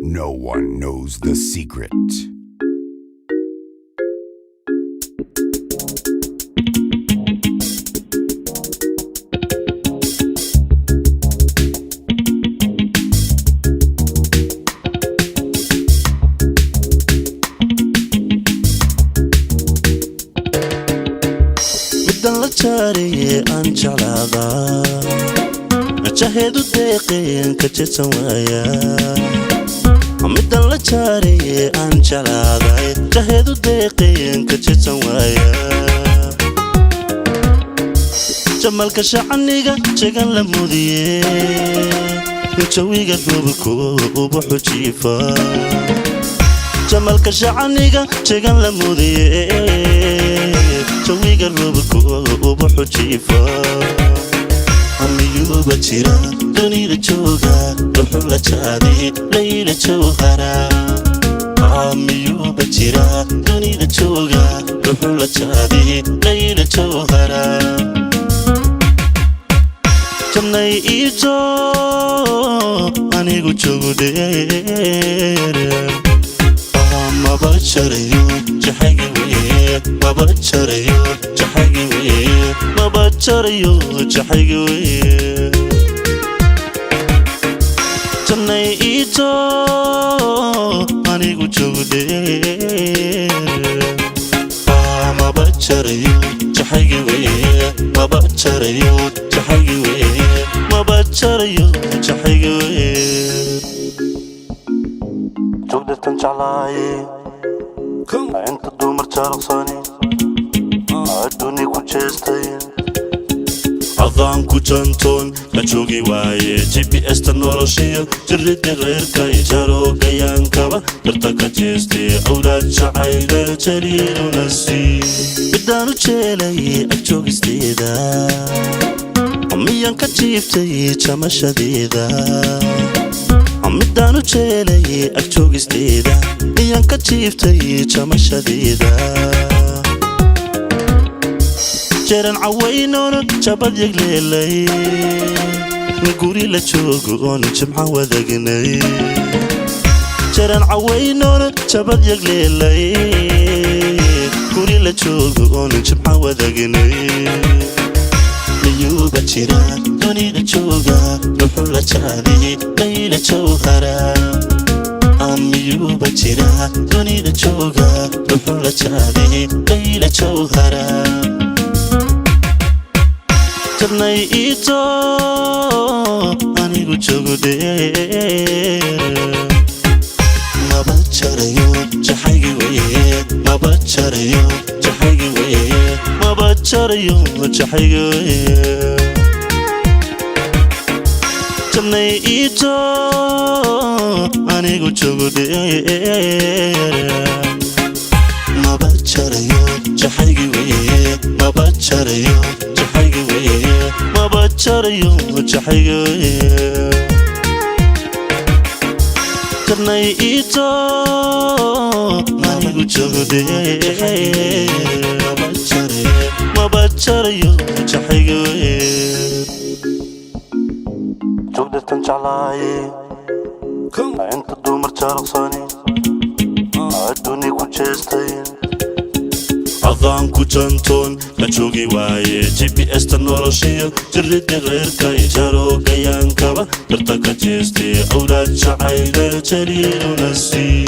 No one knows the secret. middan la jaariyey aan jeclaadaa majaheedu deeqeen ka jeedsan waayaa middan la jaariyey aan jeclaaday majaheedu deeqeen ka jeedsan waayaa jamalka shacaniga jegan la mudiyey jawiga gobolku ubaxu jiifa jamalka shacaniga jegan la mudiyey jawiga gobolku ubaxu jiifa amiyuuba jira dunida jooga wuxuu la jaaday layla jawhara amiyuuba jira dunida jooga wuxuu la jaaday layla jawhara jannay iijo anigu joogu dheer maba jarayo jaxaygi weye maba jarayo jaxaygi weye maba jarayo jaxaygi weye jannay iijo anigu joogu dheer maba jarayo jaxaygi weye maba jarayo jaxaygi weye maba jarayo jaxaygi weye joogdatan jeclaaye inta dumar jaalaqsani adduuni ku jeestay adaan ku jantoon la joogi waaye gps-ta noloshiyo jirridii reerka ijaroogayankaba darta ka jeestay awlaad jacayla jaliiluna sii midaan u jeelayay agjoogisteeda miyaan ka jiiftay jamashadeeda midaan u jeelayay agjoogisteeda miyaan ka jiiftay jamashadeeda jeeran cawaynoona jabad yagleelay guri la joogo oon jimca wadagnay jeeran cawaynoona jabad yagleelay guri la joogo oon jimca wadagnay miyuuba jira dunida jooga wuxuu la jaaday layla jawhara amiyuuba jira dunida jooga wuxuu la jaaday layla jawhara jannay iijo anigu joogu dheer maba jarayo jaxaygi weye maba jarayo jaxaygi weye maba jarayo jaxaygi weye jannay iijo anigu joogu dheer maba jarayo jaxaygi weye maba jarayo jaxaygi weye maba jarayo jaxaygi weye jannay iijo anigu joogu dheer maba jarayo jaxaygi weye joogdatan jeclaaye inta dumar jaalaqsani adduuni ku jeestay adaan ku jantoon la joogi waaye gps-ta noloshiyo jirridii reerka ijaroogayankaba darta ka jeestay awlaad jacayla jaliiluna sii